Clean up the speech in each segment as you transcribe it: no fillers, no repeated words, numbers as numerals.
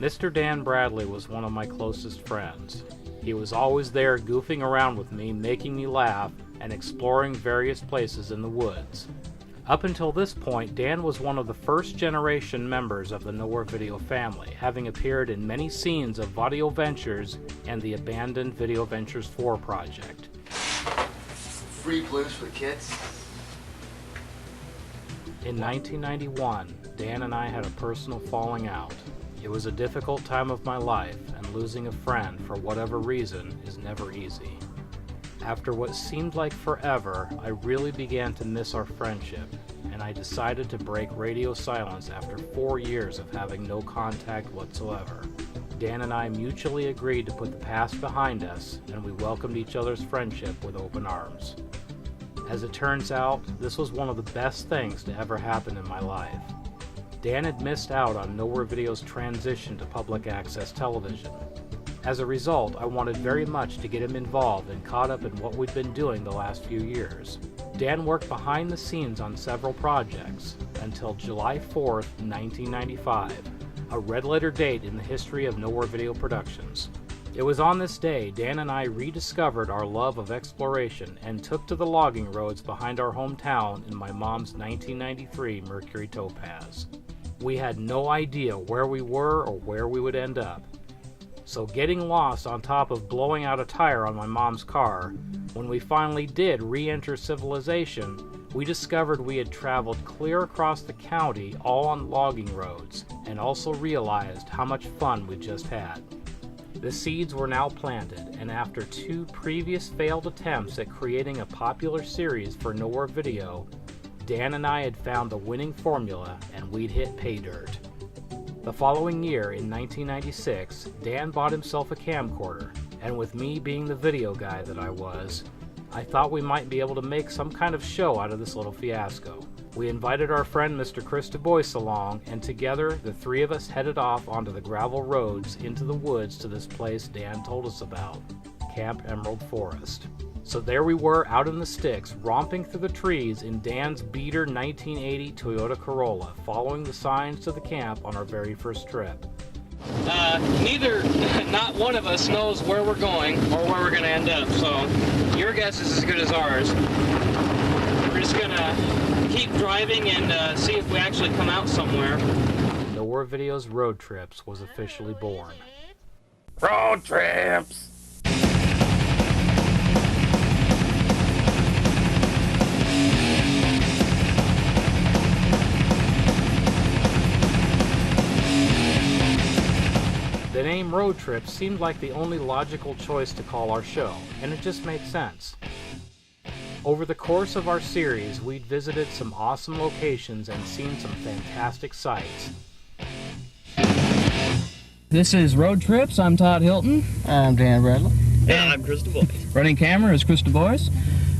Mr. Dan Bradley was one of my closest friends. He was always there goofing around with me, making me laugh, and exploring various places in the woods. Up until this point, Dan was one of the first generation members of the Nowhere Video family, having appeared in many scenes of Video Ventures and the abandoned Video Ventures 4 project. Free blues for the kids. In 1991, Dan and I had a personal falling out. It was a difficult time of my life, and losing a friend for whatever reason is never easy. After what seemed like forever, I really began to miss our friendship, and I decided to break radio silence after 4 years of having no contact whatsoever. Dan and I mutually agreed to put the past behind us, and we welcomed each other's friendship with open arms. As it turns out, this was one of the best things to ever happen in my life. Dan had missed out on Nowhere Video's transition to public access television. As a result, I wanted very much to get him involved and caught up in what we'd been doing the last few years. Dan worked behind the scenes on several projects until July 4th, 1995, a red letter date in the history of Nowhere Video Productions. It was on this day Dan and I rediscovered our love of exploration and took to the logging roads behind our hometown in my mom's 1993 Mercury Topaz. We had no idea where we were or where we would end up. So getting lost on top of blowing out a tire on my mom's car, when we finally did re-enter civilization, we discovered we had traveled clear across the county all on logging roads, and also realized how much fun we'd just had. The seeds were now planted, and after 2 previous failed attempts at creating a popular series for Nowhere Video, Dan and I had found the winning formula, and we'd hit pay dirt. The following year, in 1996, Dan bought himself a camcorder, and with me being the video guy that I was, I thought we might be able to make some kind of show out of this little fiasco. We invited our friend Mr. Chris DuBois along, and together the 3 of us headed off onto the gravel roads into the woods to this place Dan told us about, Camp Emerald Forest. So there we were out in the sticks, romping through the trees in Dan's beater 1980 Toyota Corolla, following the signs to the camp on our very first trip. Not one of us knows where we're going or where we're going to end up, so your guess is as good as ours. We're just going to keep driving and see if we actually come out somewhere. Nowhere Video's Road Trips was officially born. Road trips! The name Road Trips seemed like the only logical choice to call our show, and it just made sense. Over the course of our series, we'd visited some awesome locations and seen some fantastic sights. This is Road Trips. I'm Todd Hilton. I'm Dan Bradley. And I'm Chris DuBois. Running camera is Chris DuBois.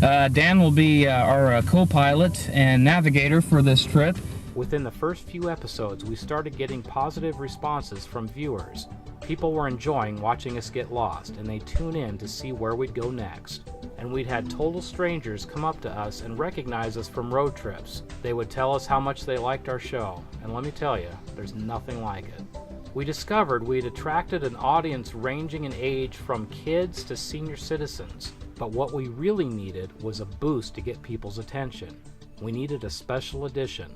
Dan will be our co-pilot and navigator for this trip. Within the first few episodes, we started getting positive responses from viewers. People were enjoying watching us get lost, and they'd tune in to see where we'd go next. And we'd had total strangers come up to us and recognize us from Road Trips. They would tell us how much they liked our show, and let me tell you, there's nothing like it. We discovered we'd attracted an audience ranging in age from kids to senior citizens, but what we really needed was a boost to get people's attention. We needed a special edition.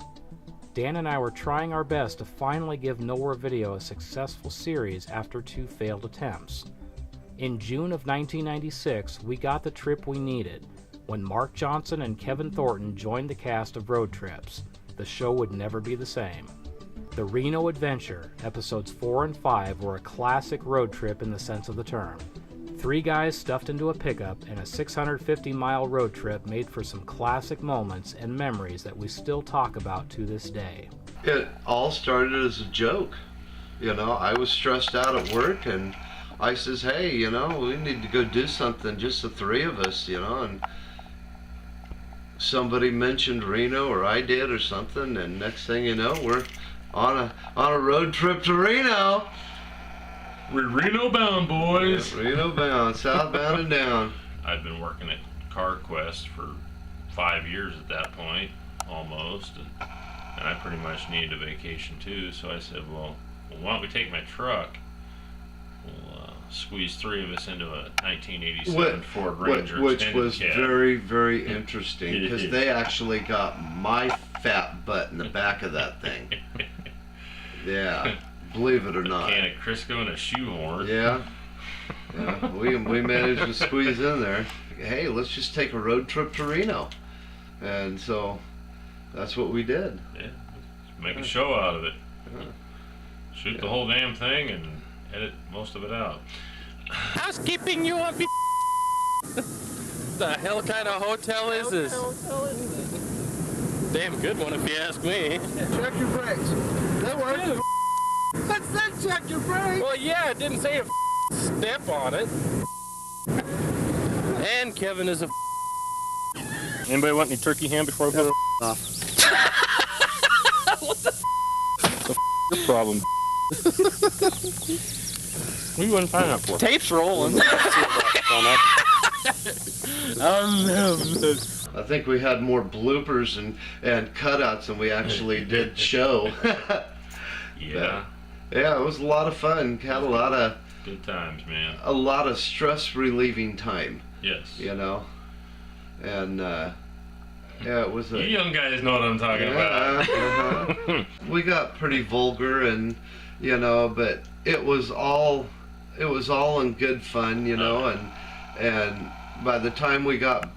Dan and I were trying our best to finally give Nowhere Video a successful series after 2 failed attempts. In June of 1996, we got the trip we needed, when Mark Johnson and Kevin Thornton joined the cast of Road Trips. The show would never be the same. The Reno Adventure, episodes 4 and 5, were a classic road trip in the sense of the term. 3 guys stuffed into a pickup, and a 650-mile road trip made for some classic moments and memories that we still talk about to this day. It all started as a joke. You know, I was stressed out at work, and I says, hey, you know, we need to go do something, just the 3 of us, you know, and somebody mentioned Reno, or I did, or something, and next thing you know, we're on a road trip to Reno. We're Reno bound, boys. Yeah, Reno bound, southbound and down. I'd been working at CarQuest for 5 years at that point, almost. And and I pretty much needed a vacation too. So I said, well, why don't we take my truck? We'll squeeze 3 of us into a 1987 Ford Ranger, which extended was cab. very, very interesting because they actually got my fat butt in the back of that thing. Yeah, believe it or not. A can of Crisco and a shoehorn. Yeah. Yeah, we managed to squeeze in there. Hey, let's just take a road trip to Reno. And so that's what we did. Yeah, make a show out of it. Yeah. Shoot the whole damn thing and edit most of it out. Housekeeping, you want me? The hell kind of hotel is this? Damn good one, if you ask me. Check your brakes. That works. I said check your brakes. Well, yeah, it didn't say a step on it. And Kevin is a. Anybody want any turkey ham before I put it off? What the? The problem. What do you want to find out for? Tape's rolling. I think we had more bloopers and cutouts than we actually did show. Yeah. Yeah, it was a lot of fun. Had a lot of Good times, man. a lot of stress relieving time, Yes. you know. And yeah, it was You a young guys know what I'm talking about. We got pretty vulgar and you know, but it was all in good fun, you know, and by the time we got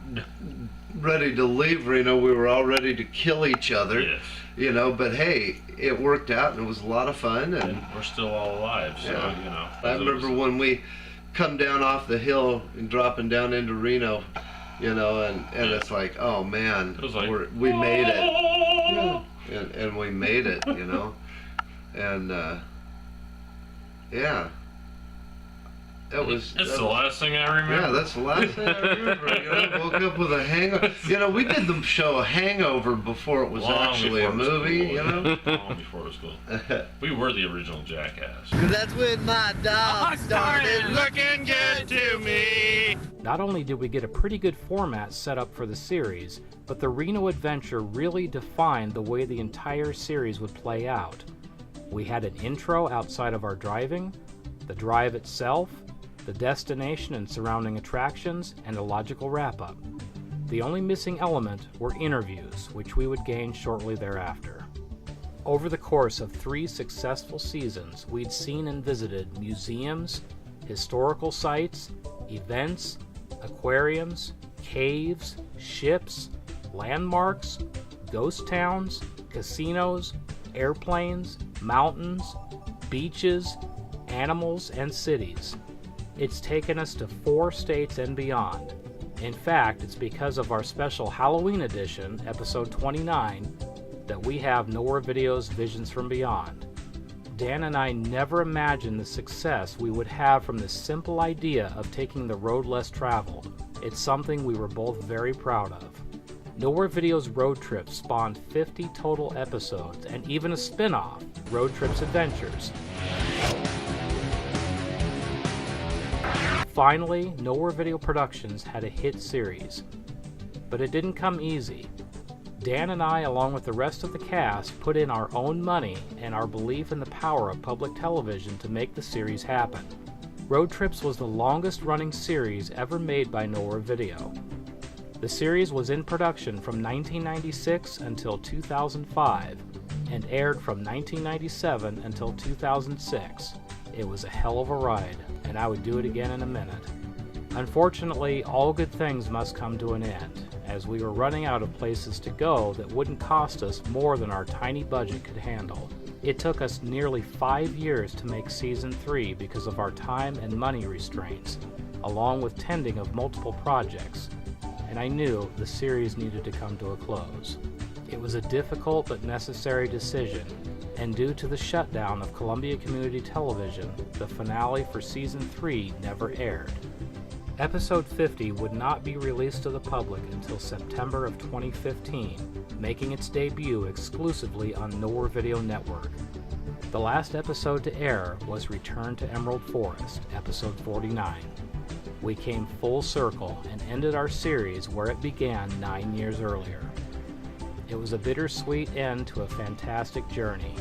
ready to leave Reno, we were all ready to kill each other. Yes. You know, but hey, it worked out and it was a lot of fun and And we're still all alive, so, Yeah. you know. I remember when we come down off the hill and dropping down into Reno, you know, and it's like, oh man, It was like, we made it. Yeah. And we made it, you know. And yeah. That's the last thing I remember. Yeah, that's the last thing I remember. You know, woke up with a hangover. You know, we did the show Hangover before it was Long actually a before it was movie, cool, you know. Long before it was cool. We were the original Jackass. That's when my dog started looking good to me. Not only did we get a pretty good format set up for the series, but the Reno adventure really defined the way the entire series would play out. We had an intro outside of our driving, the drive itself, the destination and surrounding attractions, and a logical wrap-up. The only missing element were interviews, which we would gain shortly thereafter. Over the course of 3 successful seasons, we'd seen and visited museums, historical sites, events, aquariums, caves, ships, landmarks, ghost towns, casinos, airplanes, mountains, beaches, animals, and cities. It's taken us to 4 states and beyond. In fact, it's because of our special Halloween edition, episode 29, that we have Nowhere Video's Visions from Beyond. Dan and I never imagined the success we would have from this simple idea of taking the road less traveled. It's something we were both very proud of. Nowhere Video's road trip spawned 50 total episodes and even a spin-off, Road Trips Adventures. Finally, Nowhere Video Productions had a hit series. But it didn't come easy. Dan and I, along with the rest of the cast, put in our own money and our belief in the power of public television to make the series happen. Road Trips was the longest running series ever made by Nowhere Video. The series was in production from 1996 until 2005 and aired from 1997 until 2006. It was a hell of a ride, and I would do it again in a minute. Unfortunately, all good things must come to an end, as we were running out of places to go that wouldn't cost us more than our tiny budget could handle. It took us nearly 5 years to make Season 3 because of our time and money restraints, along with tending of multiple projects, and I knew the series needed to come to a close. It was a difficult but necessary decision, and due to the shutdown of Columbia Community Television, the finale for Season 3 never aired. Episode 50 would not be released to the public until September of 2015, making its debut exclusively on Nowhere Video Network. The last episode to air was Return to Emerald Forest, Episode 49. We came full circle and ended our series where it began 9 years earlier. It was a bittersweet end to a fantastic journey.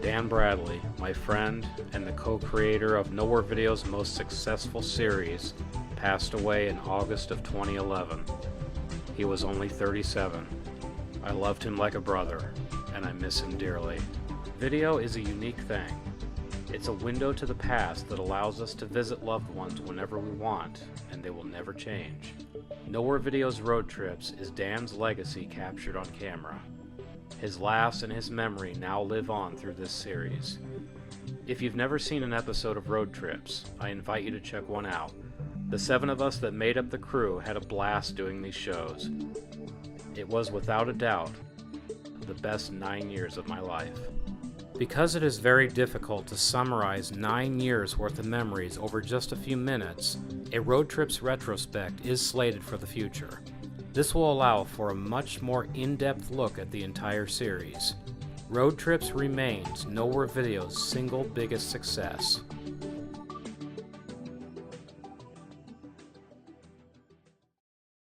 Dan Bradley, my friend and the co-creator of Nowhere Video's most successful series, passed away in August of 2011. He was only 37. I loved him like a brother, and I miss him dearly. Video is a unique thing. It's a window to the past that allows us to visit loved ones whenever we want, and they will never change. Nowhere Video's road trips is Dan's legacy captured on camera. His laughs and his memory now live on through this series. If you've never seen an episode of Road Trips, I invite you to check one out. The 7 of us that made up the crew had a blast doing these shows. It was without a doubt the best 9 years of my life. Because it is very difficult to summarize 9 years worth of memories over just a few minutes, a Road Trips retrospect is slated for the future. This will allow for a much more in-depth look at the entire series. Road Trips remains Nowhere Video's single biggest success.